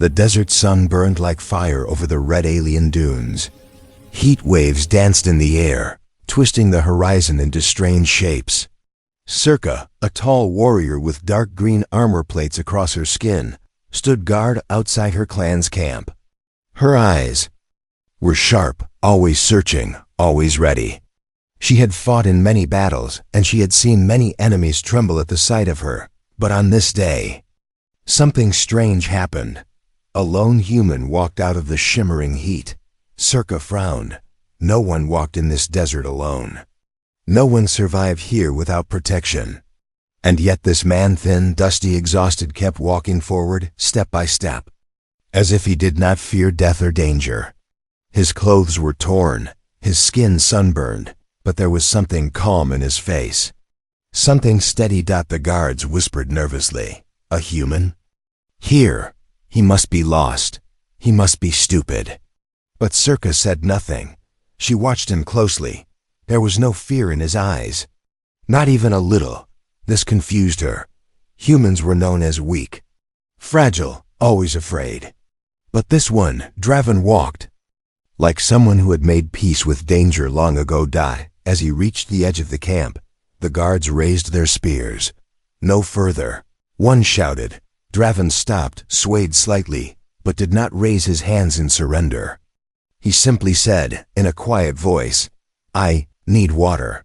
The desert sun burned like fire over the red alien dunes. Heat waves danced in the air, twisting the horizon into strange shapes. Circa, a tall warrior with dark green armor plates across her skin, stood guard outside her clan's camp. Her eyes were sharp, always searching, always ready. She had fought in many battles, and she had seen many enemies tremble at the sight of her. But on this day, something strange happened. A lone human walked out of the shimmering heat. Circa frowned. No one walked in this desert alone. No one survived here without protection. And yet this man, thin, dusty, exhausted, kept walking forward, step by step, as if he did not fear death or danger. His clothes were torn, his skin sunburned, but there was something calm in his face. Something steady. The guards whispered nervously. A human? Here. He must be lost. He must be stupid. But Circa said nothing. She watched him closely. There was no fear in his eyes. Not even a little. This confused her. Humans were known as weak, fragile, always afraid. But this one, Draven, walked like someone who had made peace with danger long ago. As he reached the edge of the camp, the guards raised their spears. No further. One shouted. Draven stopped, swayed slightly, but did not raise his hands in surrender. He simply said, in a quiet voice, "I need water."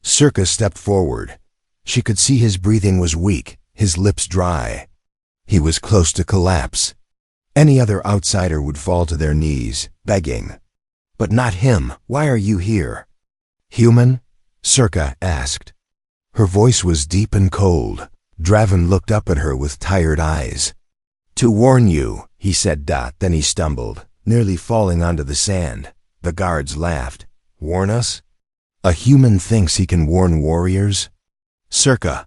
Circa stepped forward. She could see his breathing was weak, his lips dry. He was close to collapse. Any other outsider would fall to their knees, begging. But not him. "Why are you here?" "Human?" Circa asked. Her voice was deep and cold. Draven looked up at her with tired eyes. "To warn you," he said. Then he stumbled, nearly falling onto the sand. The guards laughed. "Warn us? A human thinks he can warn warriors?" Circa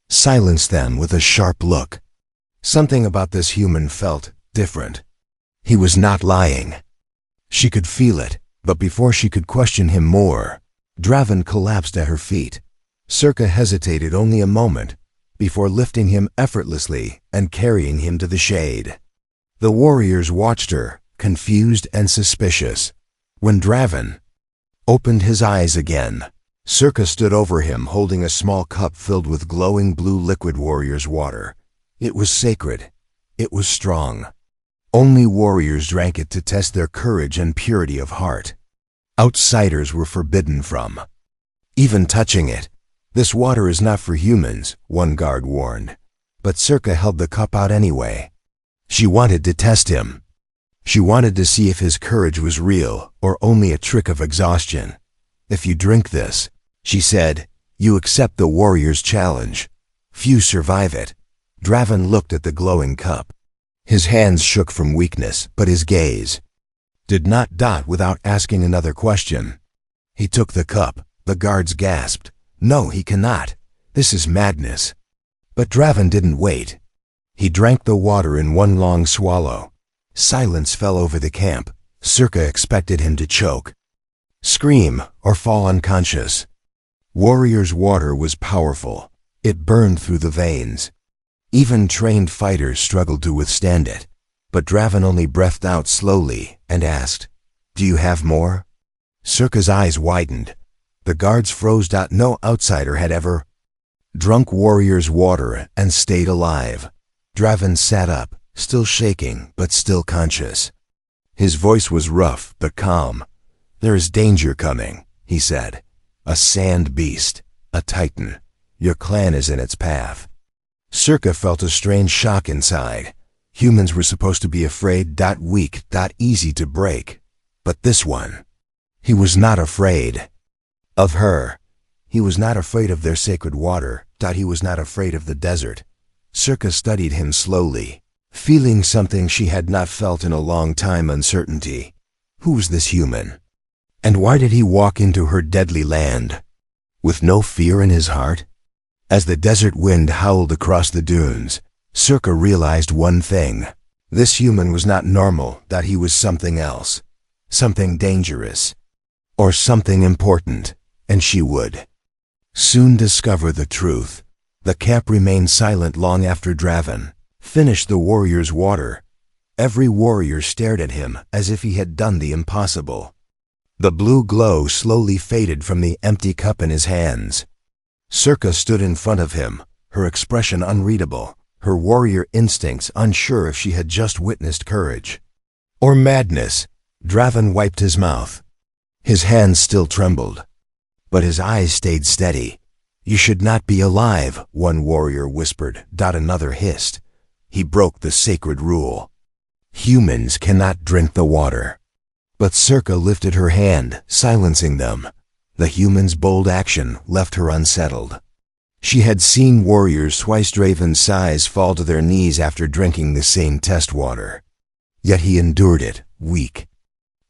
silenced them with a sharp look. Something about this human felt different. He was not lying. She could feel it, but before she could question him more, Draven collapsed at her feet. Circa hesitated only a moment before lifting him effortlessly and carrying him to the shade. The warriors watched her, confused and suspicious. When Draven opened his eyes again, Circa stood over him holding a small cup filled with glowing blue liquid warrior's water. It was sacred. It was strong. Only warriors drank it to test their courage and purity of heart. Outsiders were forbidden from even touching it. "This water is not for humans," one guard warned. But Circa held the cup out anyway. She wanted to test him. She wanted to see if his courage was real or only a trick of exhaustion. "If you drink this," she said, "you accept the warrior's challenge. Few survive it." Draven looked at the glowing cup. His hands shook from weakness, but his gaze did not dot without asking another question. He took the cup. The guards gasped. "No, he cannot. This is madness." But Draven didn't wait. He drank the water in one long swallow. Silence fell over the camp. Circa expected him to choke, scream, or fall unconscious. Warrior's water was powerful. It burned through the veins. Even trained fighters struggled to withstand it. But Draven only breathed out slowly and asked, "Do you have more?" Circa's eyes widened. The guards froze. No outsider had ever drunk warrior's water and stayed alive. Draven sat up, still shaking but still conscious. His voice was rough but calm. "There is danger coming," he said. "A sand beast, a titan. Your clan is in its path." Circa felt a strange shock inside. Humans were supposed to be afraid, weak, easy to break. But this one, he was not afraid of her. He was not afraid of their sacred water. He was not afraid of the desert. Circa studied him slowly, feeling something she had not felt in a long time: uncertainty. Who was this human? And why did he walk into her deadly land with no fear in his heart? As the desert wind howled across the dunes, Circa realized one thing. This human was not normal. He was something else. Something dangerous. Or something important. And she would soon discover the truth. The camp remained silent long after Draven finished the warrior's water, Every warrior stared at him as if he had done the impossible. The blue glow slowly faded from the empty cup in his hands. Circa stood in front of him, her expression unreadable, her warrior instincts unsure if she had just witnessed courage or madness. Draven wiped his mouth. His hands still trembled, but his eyes stayed steady. "You should not be alive," one warrior whispered. Another hissed. He broke the sacred rule. Humans cannot drink the water. But Circa lifted her hand, silencing them. The human's bold action left her unsettled. She had seen warriors twice Draven's size fall to their knees after drinking the same test water. Yet he endured it, weak.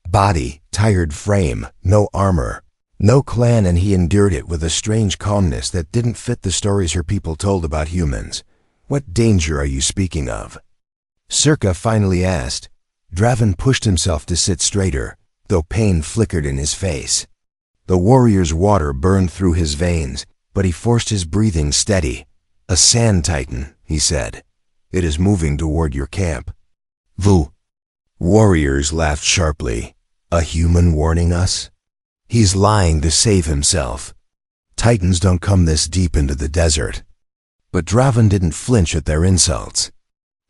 Body, tired frame, no armor, no clan, and he endured it with a strange calmness that didn't fit the stories her people told about humans. "What danger are you speaking of?" Circa finally asked. Draven pushed himself to sit straighter, though pain flickered in his face. The warrior's water burned through his veins, but he forced his breathing steady. "A sand titan," he said. "It is moving toward your camp." "Vu." Warriors laughed sharply. "A human warning us? He's lying to save himself. Titans don't come this deep into the desert." But Draven didn't flinch at their insults.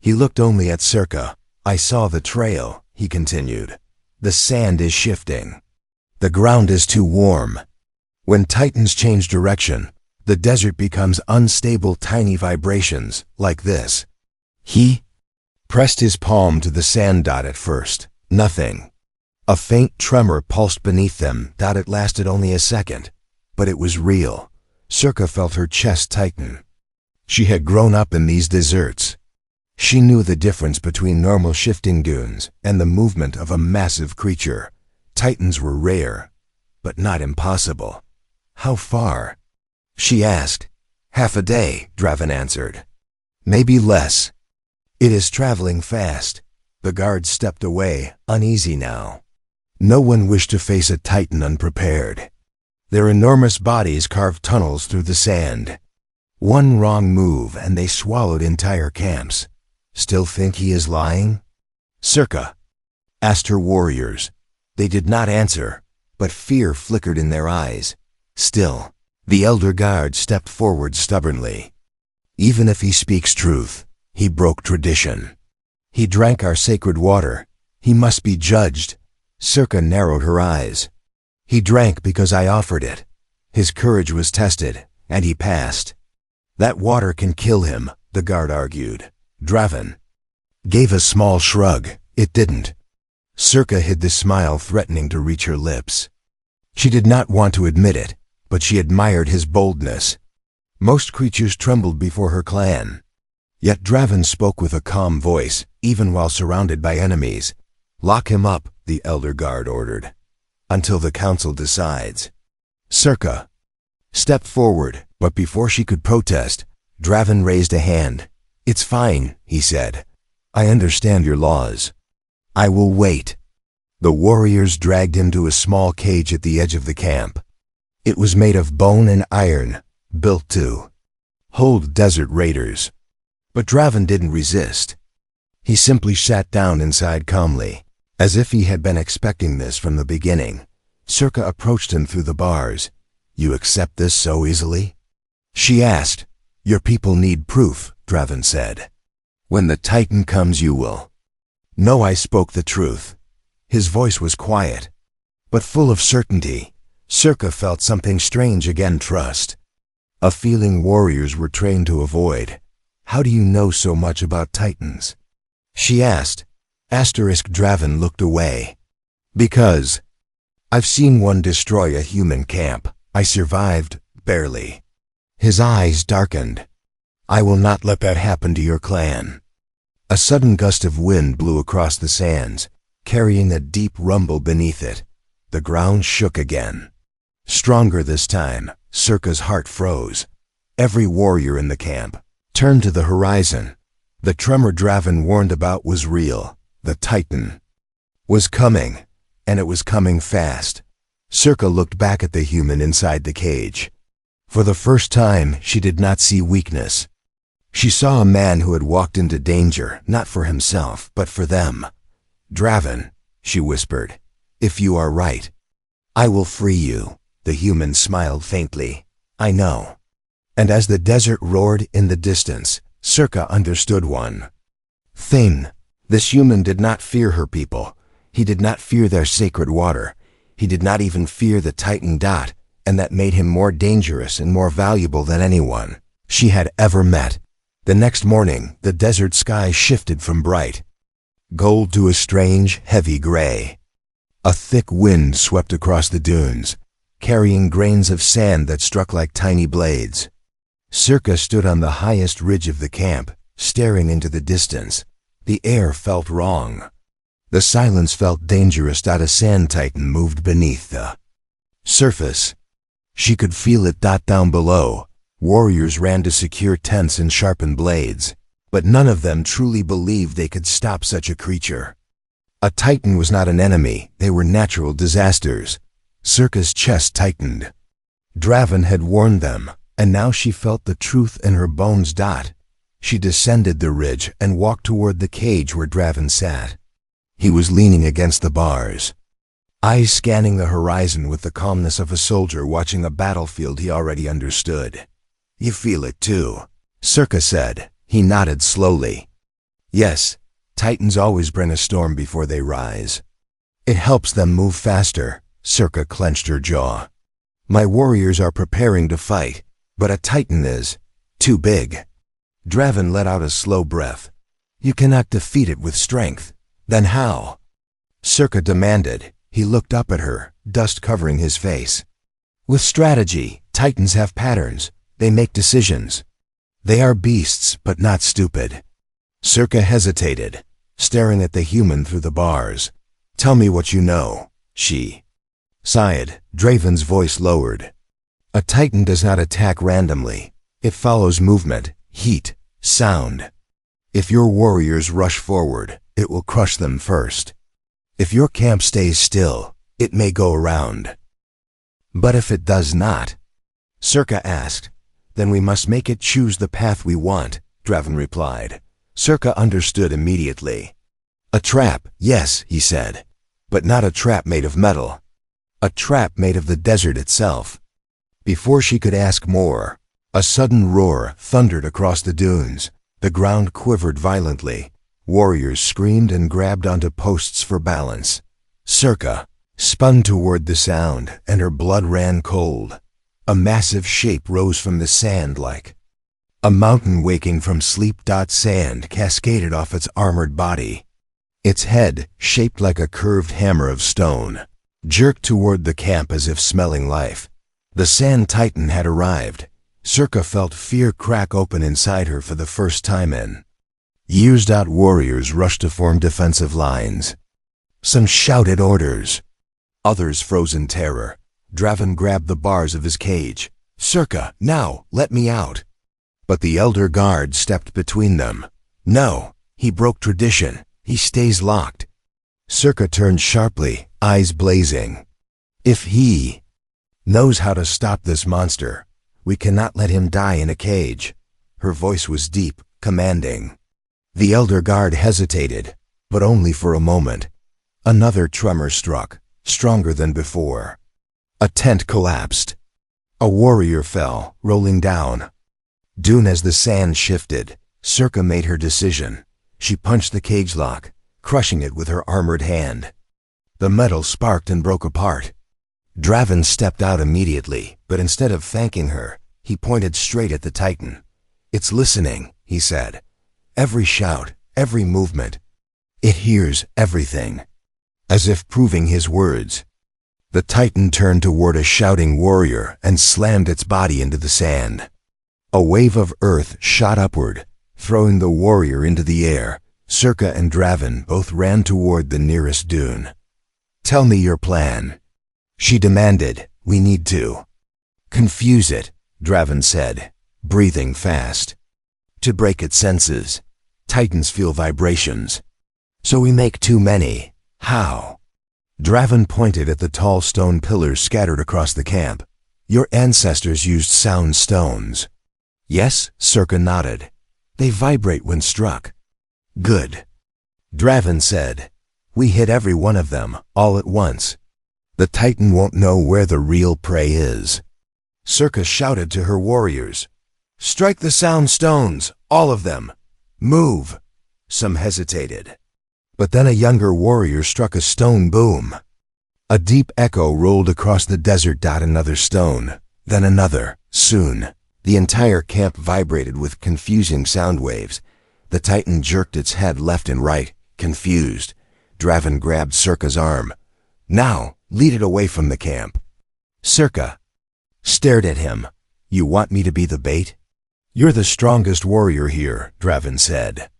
He looked only at Circa. "I saw the trail," he continued. "The sand is shifting. The ground is too warm. When Titans change direction, the desert becomes unstable, tiny vibrations, like this." He pressed his palm to the sand dot. At first, nothing. A faint tremor pulsed beneath them. It lasted only a second, but it was real. Circa felt her chest tighten. She had grown up in these deserts. She knew the difference between normal shifting dunes and the movement of a massive creature. Titans were rare, but not impossible. "How far?" she asked. "Half a day," Draven answered. "Maybe less." "It is traveling fast." The guard stepped away, uneasy now. No one wished to face a Titan unprepared. Their enormous bodies carved tunnels through the sand. One wrong move and they swallowed entire camps. "Still think he is lying?" Circa asked her warriors. They did not answer, but fear flickered in their eyes. Still, the elder guard stepped forward stubbornly. "Even if he speaks truth, he broke tradition. He drank our sacred water. He must be judged." Circa narrowed her eyes. "He drank because I offered it. His courage was tested, and he passed." "That water can kill him," the guard argued. Draven gave a small shrug. "It didn't." Circa hid the smile threatening to reach her lips. She did not want to admit it, but she admired his boldness. Most creatures trembled before her clan. Yet Draven spoke with a calm voice, even while surrounded by enemies. "Lock him up," the elder guard ordered, "until the council decides." Circa stepped forward, but before she could protest, Draven raised a hand. "It's fine," he said. "I understand your laws. I will wait." The warriors dragged him to a small cage at the edge of the camp. It was made of bone and iron, built to hold desert raiders. But Draven didn't resist. He simply sat down inside calmly, as if he had been expecting this from the beginning. Circa approached him through the bars. "You accept this so easily?" she asked. "Your people need proof," Draven said. "When the Titan comes, you will know I spoke the truth." His voice was quiet, but full of certainty. Circa felt something strange again, trust. A feeling warriors were trained to avoid. "How do you know so much about Titans?" she asked. Draven looked away. "Because I've seen one destroy a human camp. I survived, barely." His eyes darkened. "I will not let that happen to your clan." A sudden gust of wind blew across the sands, carrying a deep rumble beneath it. The ground shook again. Stronger this time, Circa's heart froze. Every warrior in the camp turned to the horizon. The tremor Draven warned about was real. The Titan was coming, and it was coming fast. Circa looked back at the human inside the cage. For the first time, she did not see weakness. She saw a man who had walked into danger, not for himself, but for them. "Draven," she whispered, "if you are right, I will free you." The human smiled faintly. "I know." And as the desert roared in the distance, Circa understood one thing. This human did not fear her people. He did not fear their sacred water. He did not even fear the Titan Dot, and that made him more dangerous and more valuable than anyone she had ever met. The next morning, the desert sky shifted from bright gold to a strange, heavy gray. A thick wind swept across the dunes, carrying grains of sand that struck like tiny blades. Circa stood on the highest ridge of the camp, staring into the distance. The air felt wrong. The silence felt dangerous. A sand titan moved beneath the surface. She could feel it. Down below, warriors ran to secure tents and sharpen blades, but none of them truly believed they could stop such a creature. A titan was not an enemy, they were natural disasters. Circa's chest tightened. Draven had warned them, and now she felt the truth in her bones. She descended the ridge and walked toward the cage where Draven sat. He was leaning against the bars, eyes scanning the horizon with the calmness of a soldier watching a battlefield he already understood. "You feel it too," Circa said. He nodded slowly. "Yes, titans always bring a storm before they rise. It helps them move faster." Circa clenched her jaw. "My warriors are preparing to fight, but a titan is too big." Draven let out a slow breath. "You cannot defeat it with strength. Then how?" Circa demanded. He looked up at her, dust covering his face. "With strategy. Titans have patterns. They make decisions. They are beasts, but not stupid." Circa hesitated, staring at the human through the bars. "Tell me what you know," she sighed. Draven's voice lowered. "A titan does not attack randomly. It follows movement, heat, sound. If your warriors rush forward, it will crush them first. If your camp stays still, it may go around." "But if it does not?" Circa asked. "Then we must make it choose the path we want," Draven replied. Circa understood immediately. "A trap, yes," he said, "but not a trap made of metal. A trap made of the desert itself." Before she could ask more, a sudden roar thundered across the dunes. The ground quivered violently. Warriors screamed and grabbed onto posts for balance. Circa spun toward the sound, and her blood ran cold. A massive shape rose from the sand like a mountain waking from sleep. Sand cascaded off its armored body. Its head, shaped like a curved hammer of stone, jerked toward the camp as if smelling life. The sand titan had arrived. Circa felt fear crack open inside her for the first time in years. Warriors rushed to form defensive lines. Some shouted orders. Others froze in terror. Draven grabbed the bars of his cage. "Circa, now, let me out." But the elder guard stepped between them. "No, he broke tradition. He stays locked." Circa turned sharply, eyes blazing. "If he knows how to stop this monster, we cannot let him die in a cage." Her voice was deep, commanding. The elder guard hesitated, but only for a moment. Another tremor struck, stronger than before. A tent collapsed. A warrior fell, rolling down. As the sand shifted, Circa made her decision. She punched the cage lock, crushing it with her armored hand. The metal sparked and broke apart. Draven stepped out immediately, but instead of thanking her, he pointed straight at the Titan. "It's listening," he said. "Every shout, every movement. It hears everything." As if proving his words, the Titan turned toward a shouting warrior and slammed its body into the sand. A wave of earth shot upward, throwing the warrior into the air. Circa and Draven both ran toward the nearest dune. "Tell me your plan," she demanded. "We need to confuse it," Draven said, breathing fast. "To break its senses. Titans feel vibrations. So we make too many. How?" Draven pointed at the tall stone pillars scattered across the camp. "Your ancestors used sound stones." "Yes," Circa nodded. They vibrate when struck. Good. Draven said. We hit every one of them, all at once. The Titan won't know where the real prey is. Circa shouted to her warriors. Strike the sound stones, all of them. Move. Some hesitated. But then a younger warrior struck a stone boom. A deep echo rolled across the desert. Another stone, then another. Soon, the entire camp vibrated with confusing sound waves. The Titan jerked its head left and right, confused. Draven grabbed Circa's arm. Now, lead it away from the camp. Circa stared at him. You want me to be the bait? You're the strongest warrior here, Draven said.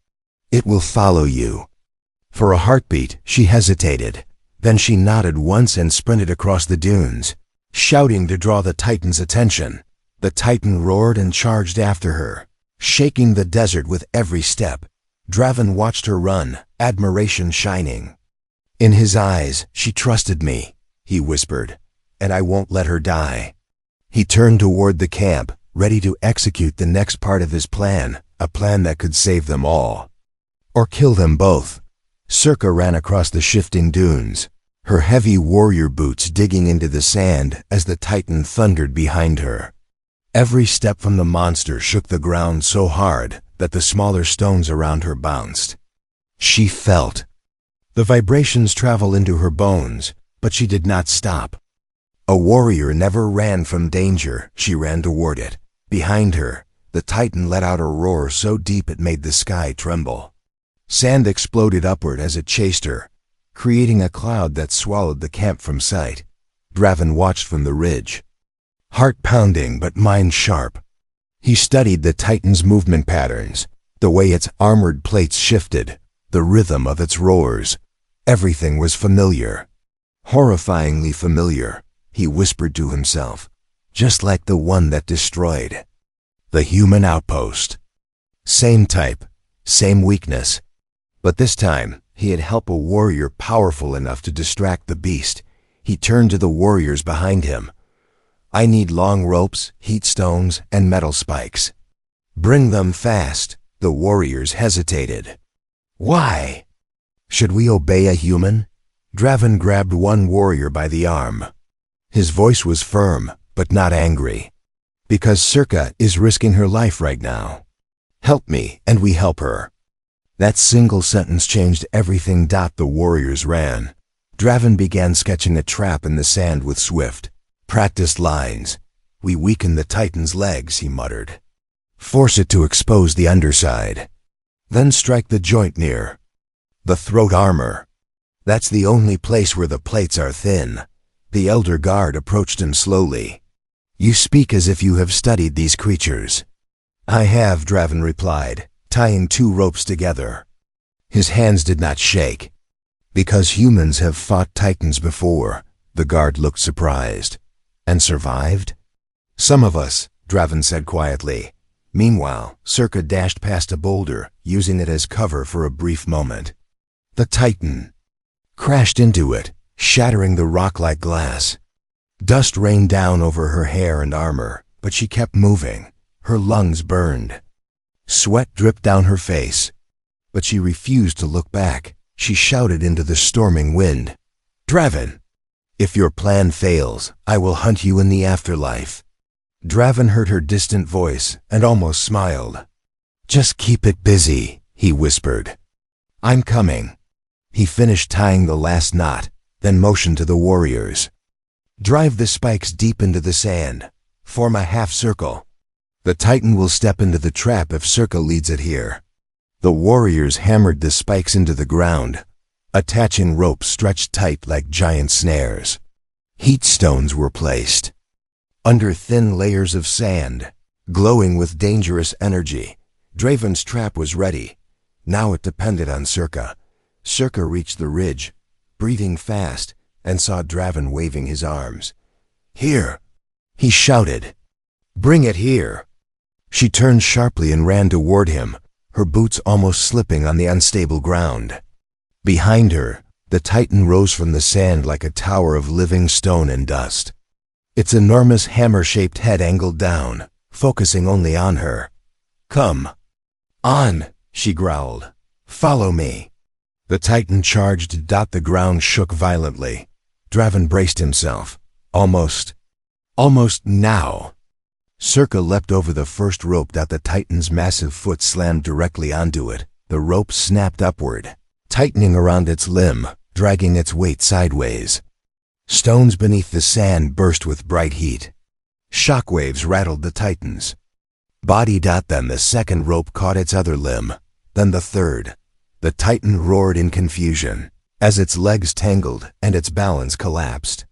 It will follow you. For a heartbeat, she hesitated. Then she nodded once and sprinted across the dunes, shouting to draw the Titan's attention. The Titan roared and charged after her, shaking the desert with every step. Draven watched her run, admiration shining. In his eyes, she trusted me, he whispered, and I won't let her die. He turned toward the camp, ready to execute the next part of his plan, a plan that could save them all. Or kill them both. Circa ran across the shifting dunes, her heavy warrior boots digging into the sand as the Titan thundered behind her. Every step from the monster shook the ground so hard that the smaller stones around her bounced. She felt the vibrations travel into her bones, but she did not stop. A warrior never ran from danger, she ran toward it. Behind her, the Titan let out a roar so deep it made the sky tremble. Sand exploded upward as it chased her, creating a cloud that swallowed the camp from sight. Draven watched from the ridge, heart pounding but mind sharp. He studied the Titan's movement patterns, the way its armored plates shifted, the rhythm of its roars. Everything was familiar. Horrifyingly familiar, he whispered to himself, just like the one that destroyed the human outpost. Same type, same weakness. But this time, he had helped a warrior powerful enough to distract the beast. He turned to the warriors behind him. I need long ropes, heat stones, and metal spikes. Bring them fast. The warriors hesitated. Why? Should we obey a human? Draven grabbed one warrior by the arm. His voice was firm, but not angry. Because Circa is risking her life right now. Help me, and we help her. That single sentence changed everything. The warriors ran. Draven began sketching a trap in the sand with swift, practiced lines. We weaken the Titan's legs, he muttered. Force it to expose the underside. Then strike the joint near the throat armor. That's the only place where the plates are thin. The elder guard approached him slowly. You speak as if you have studied these creatures. I have, Draven replied, tying two ropes together. His hands did not shake. Because humans have fought Titans before, the guard looked surprised. And survived? Some of us, Draven said quietly. Meanwhile, Circa dashed past a boulder, using it as cover for a brief moment. The Titan crashed into it, shattering the rock like glass. Dust rained down over her hair and armor, but she kept moving. Her lungs burned. Sweat dripped down her face. But she refused to look back. She shouted into the storming wind. Draven! If your plan fails, I will hunt you in the afterlife. Draven heard her distant voice and almost smiled. Just keep it busy, he whispered. I'm coming. He finished tying the last knot, then motioned to the warriors. Drive the spikes deep into the sand. Form a half circle. The Titan will step into the trap if Circa leads it here. The warriors hammered the spikes into the ground, attaching ropes stretched tight like giant snares. Heat stones were placed under thin layers of sand, glowing with dangerous energy. Draven's trap was ready. Now it depended on Circa. Circa reached the ridge, breathing fast, and saw Draven waving his arms. Here! He shouted. Bring it here! She turned sharply and ran toward him, her boots almost slipping on the unstable ground. Behind her, the Titan rose from the sand like a tower of living stone and dust. Its enormous hammer-shaped head angled down, focusing only on her. Come. On, she growled. Follow me. The Titan charged. The ground shook violently. Draven braced himself. Almost now. Circa leapt over the first rope. The Titan's massive foot slammed directly onto it. The rope snapped upward, tightening around its limb, dragging its weight sideways. Stones beneath the sand burst with bright heat. Shockwaves rattled the Titan's body. Then the second rope caught its other limb, then the third. The Titan roared in confusion as its legs tangled and its balance collapsed.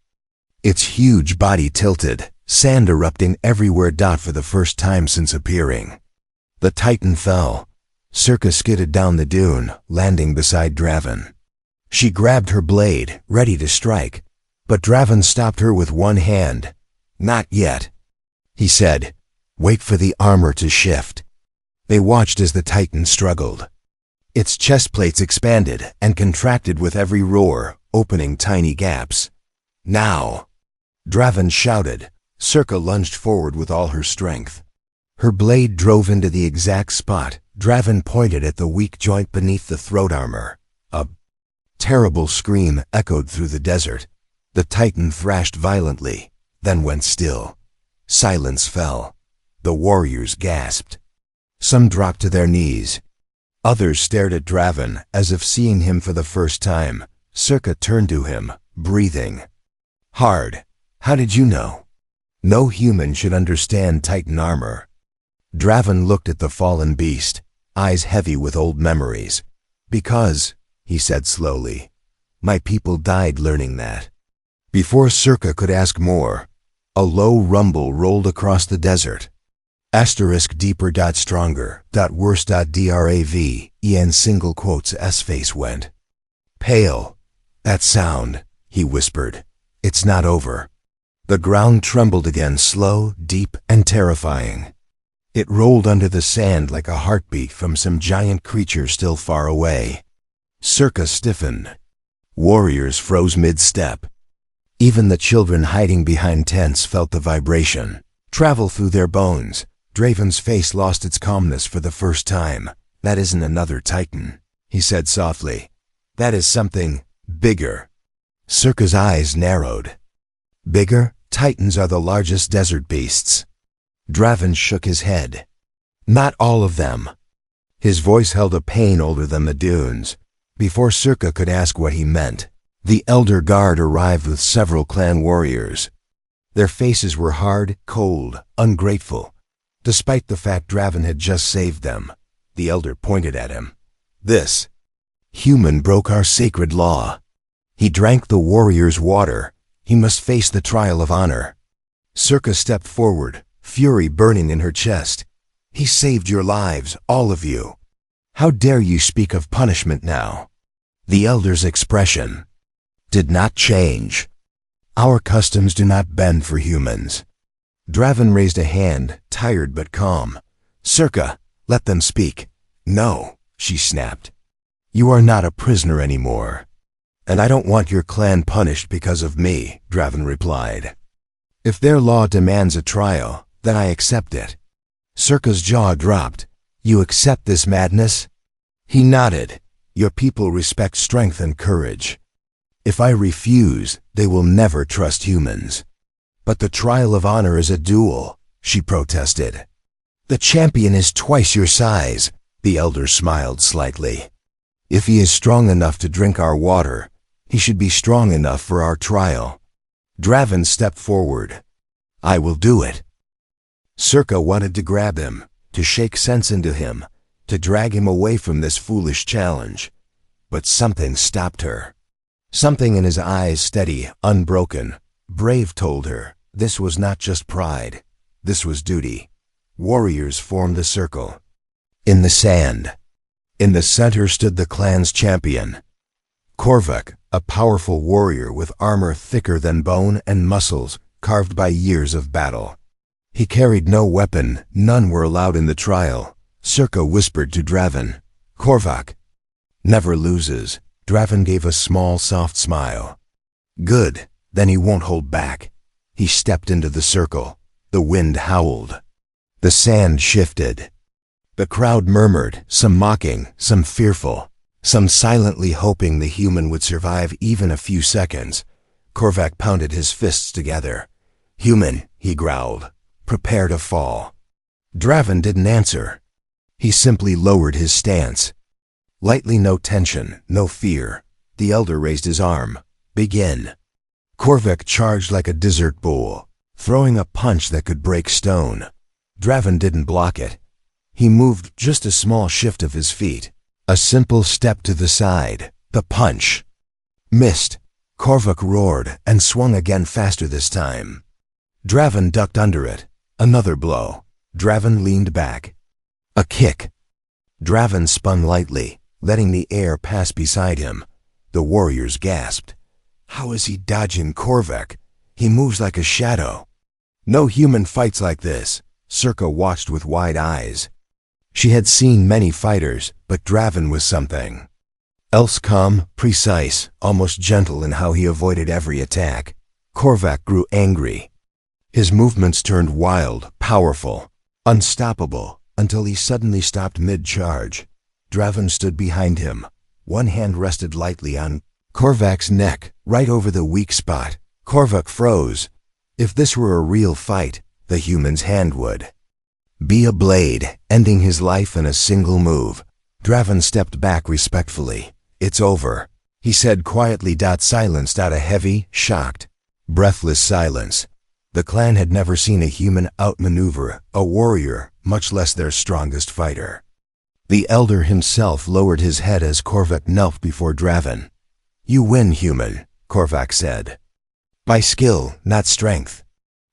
Its huge body tilted, sand erupting everywhere. For the first time since appearing, the Titan fell. Circa skidded down the dune, landing beside Draven. She grabbed her blade, ready to strike, but Draven stopped her with one hand. Not yet, he said. Wait for the armor to shift. They watched as the Titan struggled. Its chest plates expanded and contracted with every roar, opening tiny gaps. Now, Draven shouted. Circa lunged forward with all her strength. Her blade drove into the exact spot. Draven pointed at the weak joint beneath the throat armor. A terrible scream echoed through the desert. The Titan thrashed violently, then went still. Silence fell. The warriors gasped. Some dropped to their knees. Others stared at Draven as if seeing him for the first time. Circa turned to him, breathing hard. How did you know? No human should understand Titan armor. Draven looked at the fallen beast, eyes heavy with old memories. Because, he said slowly, my people died learning that. Before Circa could ask more, a low rumble rolled across the desert. Asterisk deeper. Stronger. Worse. Draven single quotes. S face went pale. That sound, he whispered. It's not over. The ground trembled again, slow, deep, and terrifying. It rolled under the sand like a heartbeat from some giant creature still far away. Circa stiffened. Warriors froze mid-step. Even the children hiding behind tents felt the vibration travel through their bones. Draven's face lost its calmness for the first time. That isn't another Titan, he said softly. That is something bigger. Circa's eyes narrowed. Bigger? Titans are the largest desert beasts. Draven shook his head. Not all of them. His voice held a pain older than the dunes. Before Circa could ask what he meant, the Elder Guard arrived with several clan warriors. Their faces were hard, cold, ungrateful. Despite the fact Draven had just saved them, the Elder pointed at him. This human broke our sacred law. He drank the warrior's water. He must face the trial of honor. Circa stepped forward, fury burning in her chest. He saved your lives, all of you. How dare you speak of punishment now? The Elder's expression did not change. Our customs do not bend for humans. Draven raised a hand, tired but calm. Circa, let them speak. No, she snapped. You are not a prisoner anymore. And I don't want your clan punished because of me, Draven replied. If their law demands a trial, then I accept it. Circa's jaw dropped. You accept this madness? He nodded. Your people respect strength and courage. If I refuse, they will never trust humans. But the trial of honor is a duel, she protested. The champion is twice your size, the Elder smiled slightly. If he is strong enough to drink our water, he should be strong enough for our trial. Draven stepped forward. I will do it. Circa wanted to grab him, to shake sense into him, to drag him away from this foolish challenge. But something stopped her. Something in his eyes, steady, unbroken, brave, told her this was not just pride. This was duty. Warriors formed a circle. In the sand. In the center stood the clan's champion, Korvac, a powerful warrior with armor thicker than bone and muscles carved by years of battle. He carried no weapon, none were allowed in the trial. Circa whispered to Draven, Korvac never loses. Draven gave a small, soft smile. Good, then he won't hold back. He stepped into the circle. The wind howled. The sand shifted. The crowd murmured, some mocking, some fearful, some silently hoping the human would survive even a few seconds. Korvac pounded his fists together. "Human," he growled, "prepare to fall." Draven didn't answer. He simply lowered his stance. Lightly, no tension, no fear. The elder raised his arm. "Begin." Korvac charged like a desert bull, throwing a punch that could break stone. Draven didn't block it. He moved just a small shift of his feet. A simple step to the side. The punch. Missed. Korvac roared and swung again, faster this time. Draven ducked under it. Another blow. Draven leaned back. A kick. Draven spun lightly, letting the air pass beside him. The warriors gasped. How is he dodging Korvac? He moves like a shadow. No human fights like this. Circa watched with wide eyes. She had seen many fighters, but Draven was something else, calm, precise, almost gentle in how he avoided every attack. Korvac grew angry. His movements turned wild, powerful, unstoppable, until he suddenly stopped mid-charge. Draven stood behind him. One hand rested lightly on Korvac's neck, right over the weak spot. Korvac froze. If this were a real fight, the human's hand would be a blade, ending his life in a single move. Draven stepped back respectfully. "It's over," he said quietly. Silenced out a heavy, shocked, breathless silence. The clan had never seen a human outmaneuver a warrior, much less their strongest fighter. The elder himself lowered his head as Korvac knelt before Draven. "You win, human," Korvac said. "By skill, not strength."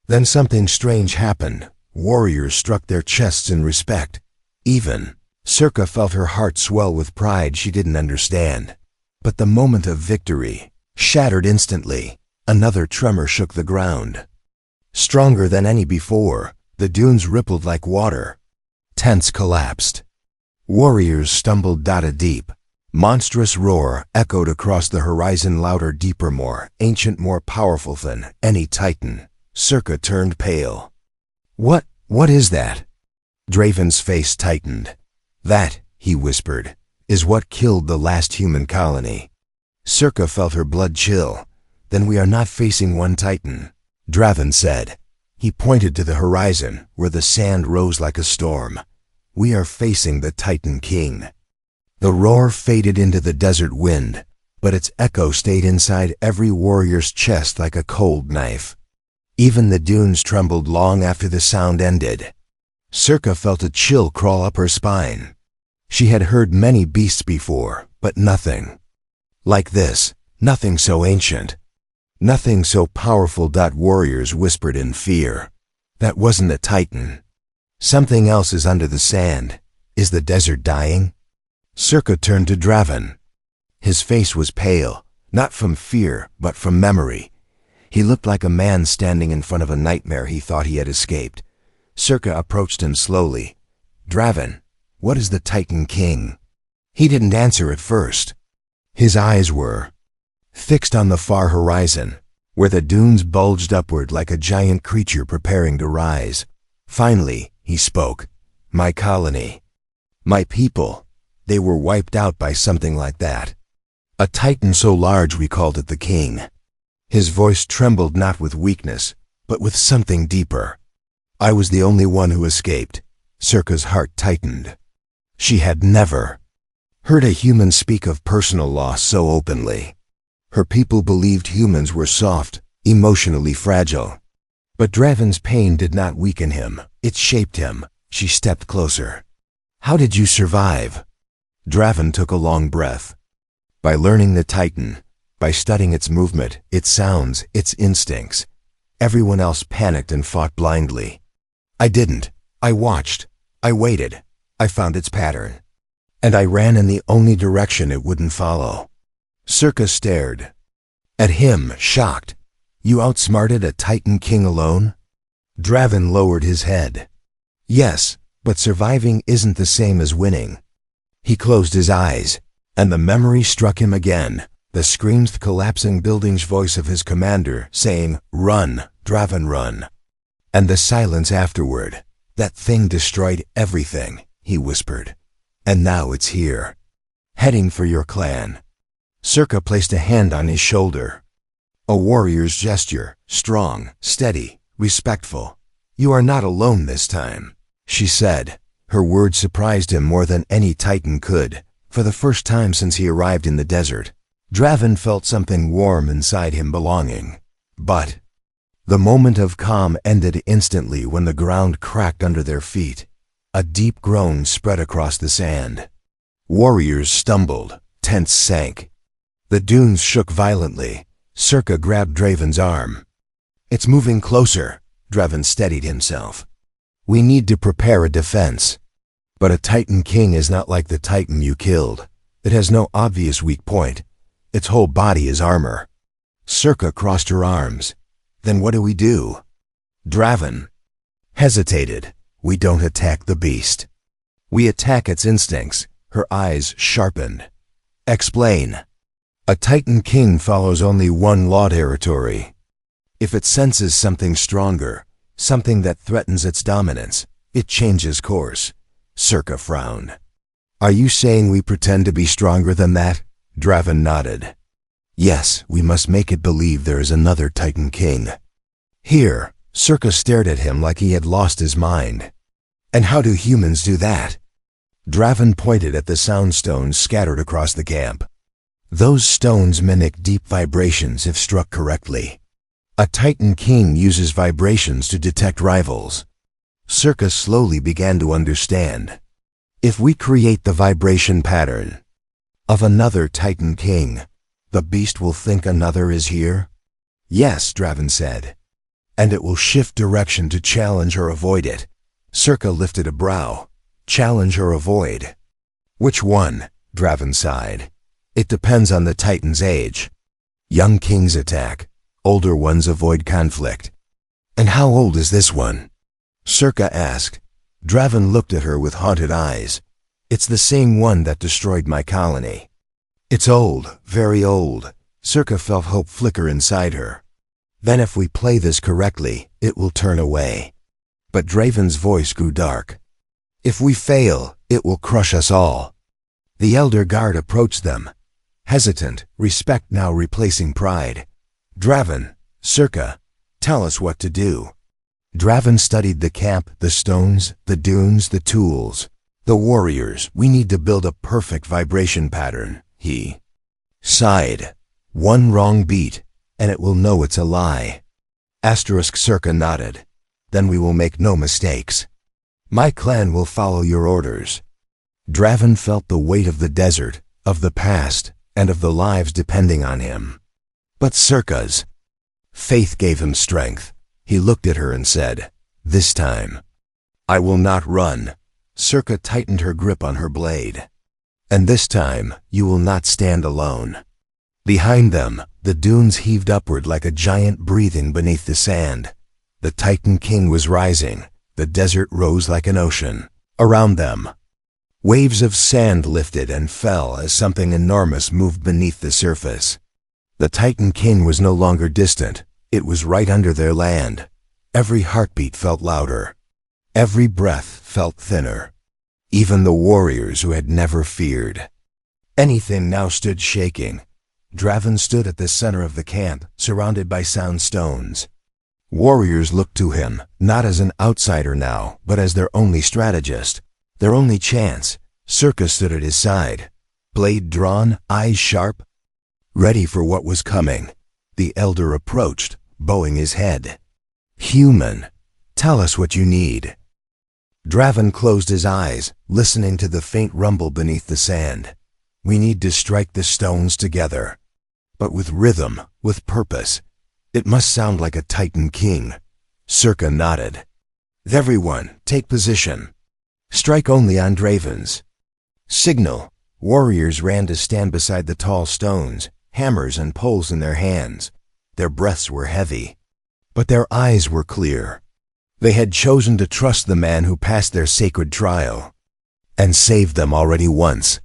Then something strange happened. Warriors struck their chests in respect. Even Circa felt her heart swell with pride she didn't understand. But the moment of victory shattered instantly. Another tremor shook the ground. Stronger than any before, the dunes rippled like water. Tents collapsed. Warriors stumbled deep. Monstrous roar echoed across the horizon, louder, deeper, more ancient, more powerful than any titan. Circa turned pale. What is that?" Draven's face tightened. "That," he whispered, "is what killed the last human colony." Circa felt her blood chill. "Then we are not facing one titan," Draven said. He pointed to the horizon, where the sand rose like a storm. "We are facing the Titan King." The roar faded into the desert wind, but its echo stayed inside every warrior's chest like a cold knife. Even the dunes trembled long after the sound ended. Circa felt a chill crawl up her spine. She had heard many beasts before, but nothing like this, nothing so ancient, nothing so powerful. Warriors whispered in fear. "That wasn't a titan. Something else is under the sand. Is the desert dying?" Circa turned to Draven. His face was pale, not from fear, but from memory. He looked like a man standing in front of a nightmare he thought he had escaped. Circa approached him slowly. "Draven, what is the Titan King?" He didn't answer at first. His eyes were fixed on the far horizon, where the dunes bulged upward like a giant creature preparing to rise. Finally, he spoke. "My colony. My people. They were wiped out by something like that. A titan so large we called it the King." His voice trembled not with weakness, but with something deeper. "I was the only one who escaped." Circa's heart tightened. She had never heard a human speak of personal loss so openly. Her people believed humans were soft, emotionally fragile. But Draven's pain did not weaken him, it shaped him. She stepped closer. "How did you survive?" Draven took a long breath. "By learning the Titan, by studying its movement, its sounds, its instincts. Everyone else panicked and fought blindly. I didn't. I watched. I waited. I found its pattern. And I ran in the only direction it wouldn't follow." Circa stared at him, shocked. "You outsmarted a Titan King alone?" Draven lowered his head. "Yes, but surviving isn't the same as winning." He closed his eyes, and the memory struck him again. The screams, the collapsing buildings, voice of his commander saying, "Run, Draven, run." And the silence afterward. That thing destroyed everything. he whispered. "And now it's here. Heading for your clan." Circa placed a hand on his shoulder. A warrior's gesture, strong, steady, respectful. "You are not alone this time," she said. Her words surprised him more than any Titan could. For the first time since he arrived in the desert, Draven felt something warm inside him, belonging. But the moment of calm ended instantly when the ground cracked under their feet. A deep groan spread across the sand. Warriors stumbled, tents sank. The dunes shook violently. Circa grabbed Draven's arm. "It's moving closer," Draven steadied himself. "We need to prepare a defense." But a Titan King is not like the Titan you killed. It has no obvious weak point. Its whole body is armor. Circa crossed her arms. "Then what do we do?" Draven hesitated. "We don't attack the beast. We attack its instincts." Her eyes sharpened. "Explain." "A Titan King follows only one law territory. If it senses something stronger, something that threatens its dominance, it changes course." Circa frowned. "Are you saying we pretend to be stronger than that?" Draven nodded. "Yes, we must make it believe there is another Titan King." "Here." Circa stared at him like he had lost his mind. "And how do humans do that?" Draven pointed at the sound stones scattered across the camp. "Those stones mimic deep vibrations if struck correctly. A Titan King uses vibrations to detect rivals." Circa slowly began to understand. "If we create the vibration pattern of another Titan King, the beast will think another is here?" "Yes," Draven said. "And it will shift direction to challenge or avoid it." Circa lifted a brow. "Challenge or avoid? Which one?" Draven sighed. "It depends on the Titan's age. Young kings attack. Older ones avoid conflict." "And how old is this one?" Circa asked. Draven looked at her with haunted eyes. "It's the same one that destroyed my colony." "It's old, very old." Circa felt hope flicker inside her. "Then if we play this correctly, it will turn away." But Draven's voice grew dark. "If we fail, it will crush us all." The elder guard approached them, hesitant, respect now replacing pride. "Draven, Circa, tell us what to do." Draven studied the camp, the stones, the dunes, the tools, the warriors. "We need to build a perfect vibration pattern," he sighed. "One wrong beat, and it will know it's a lie." Circa nodded. "Then we will make no mistakes. My clan will follow your orders." Draven felt the weight of the desert, of the past, and of the lives depending on him. But Circa's faith gave him strength. He looked at her and said, "This time, I will not run." Circa tightened her grip on her blade. "And this time, you will not stand alone." Behind them, the dunes heaved upward like a giant breathing beneath the sand. The Titan King was rising. The desert rose like an ocean. Around them, waves of sand lifted and fell as something enormous moved beneath the surface. The Titan King was no longer distant. It was right under their land. Every heartbeat felt louder. Every breath felt thinner. Even the warriors who had never feared anything now stood shaking. Draven stood at the center of the camp, surrounded by sound stones. Warriors looked to him, not as an outsider now, but as their only strategist, their only chance. Circa stood at his side, blade drawn, eyes sharp, ready for what was coming. The elder approached, bowing his head. "Human, tell us what you need." Draven closed his eyes, listening to the faint rumble beneath the sand. "We need to strike the stones together, but with rhythm, with purpose. It must sound like a Titan King." Circa nodded. "Everyone, take position. Strike only on Draven's signal." Warriors ran to stand beside the tall stones, hammers and poles in their hands. Their breaths were heavy, but their eyes were clear. They had chosen to trust the man who passed their sacred trial and saved them already once.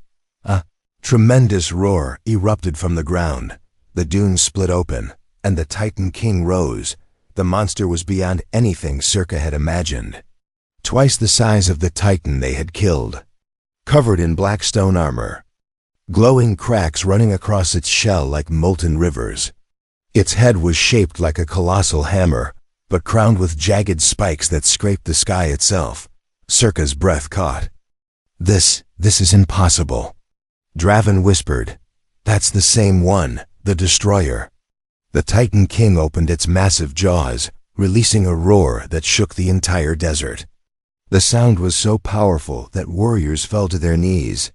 A tremendous roar erupted from the ground. The dunes split open, and the Titan King rose. The monster was beyond anything Circa had imagined. twice the size of the Titan they had killed, covered in black stone armor, glowing cracks running across its shell like molten rivers. Its head was shaped like a colossal hammer, but crowned with jagged spikes that scraped the sky itself. Circa's breath caught. This is impossible. Draven whispered. That's the same one, the destroyer. The Titan King opened its massive jaws, releasing a roar that shook the entire desert. The sound was so powerful that warriors fell to their knees.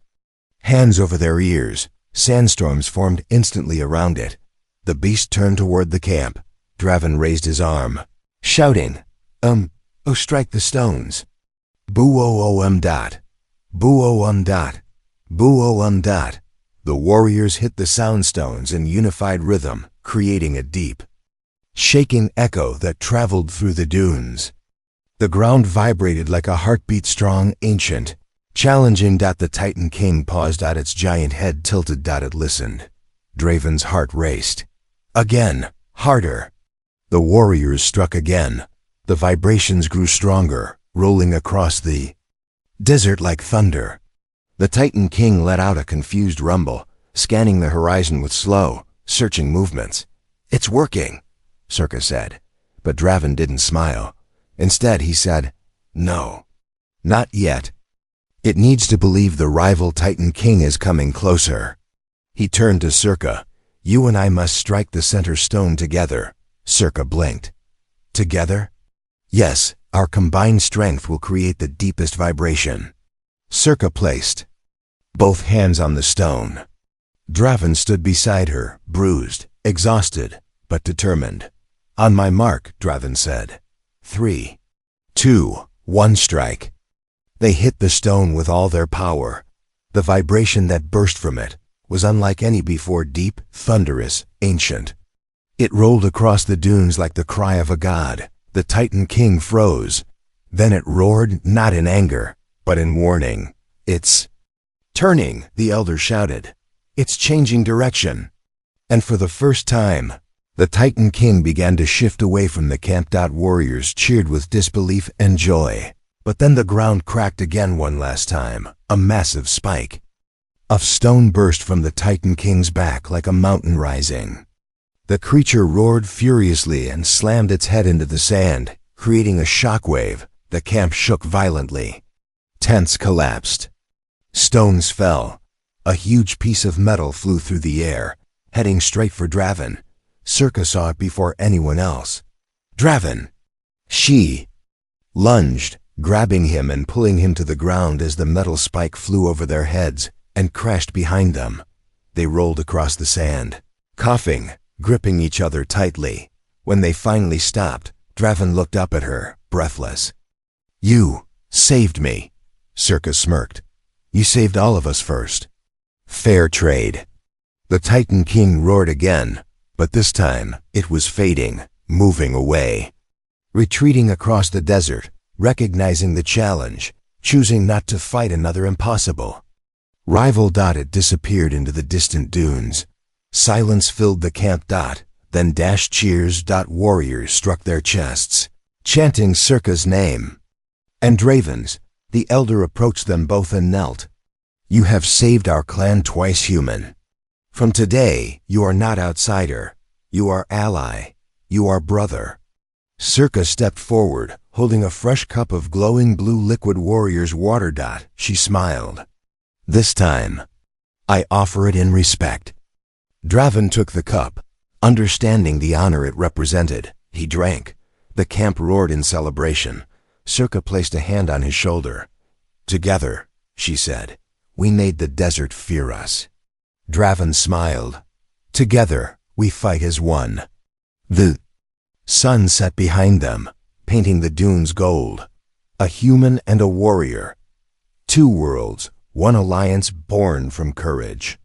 Hands over their ears, sandstorms formed instantly around it. The beast turned toward the camp. Draven raised his arm, shouting, oh, strike the stones. Boo-o-o-um dot. Boo-o-um dot. Boo-o-um dot. The warriors hit the soundstones in unified rhythm, creating a deep, shaking echo that traveled through the dunes. The ground vibrated like a heartbeat-strong ancient, challenging. The Titan King paused. Its giant head tilted. It listened. Draven's heart raced. Again, harder. The warriors struck again. The vibrations grew stronger, rolling across the desert like thunder. The Titan King let out a confused rumble, scanning the horizon with slow, searching movements. It's working, Circa said, but Draven didn't smile. Instead, he said, no, not yet. It needs to believe the rival Titan King is coming closer. He turned to Circa. You and I must strike the center stone together. Circa blinked. Together? Yes, our combined strength will create the deepest vibration. Circa placed both hands on the stone. Draven stood beside her, bruised, exhausted, but determined. On my mark, Draven said. 3, 2, 1 strike. They hit the stone with all their power. The vibration that burst from it was unlike any before, deep, thunderous, ancient. It rolled across the dunes like the cry of a god. The Titan King froze. Then it roared, not in anger, but in warning. It's turning, the elder shouted. It's changing direction. And for the first time, the Titan King began to shift away from the camp. Warriors cheered with disbelief and joy. But then the ground cracked again one last time. A massive spike of stone burst from the Titan King's back like a mountain rising. The creature roared furiously and slammed its head into the sand, creating a shockwave. The camp shook violently. Tents collapsed. Stones fell. A huge piece of metal flew through the air, heading straight for Draven. Circa saw it before anyone else. Draven! She lunged, grabbing him and pulling him to the ground as the metal spike flew over their heads and crashed behind them. They rolled across the sand, coughing, gripping each other tightly. When they finally stopped, Draven looked up at her, breathless. You saved me, Circa smirked. You saved all of us first. Fair trade. The Titan King roared again, but this time it was fading, moving away, retreating across the desert, recognizing the challenge, choosing not to fight another impossible rival. It disappeared into the distant dunes. Silence filled the camp. Then dashed cheers. Warriors struck their chests, chanting Circa's name. And Draven's, the elder, approached them both and knelt. You have saved our clan twice, human. From today, you are not outsider. You are ally. You are brother. Circa stepped forward, holding a fresh cup of glowing blue liquid warrior's water. She smiled. This time, I offer it in respect. Draven took the cup, understanding the honor it represented. He drank. The camp roared in celebration. Circa placed a hand on his shoulder. Together, she said, we made the desert fear us. Draven smiled. Together, we fight as one. The sun set behind them, painting the dunes gold. A human and a warrior. 2 worlds, 1 alliance born from courage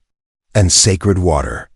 and sacred water.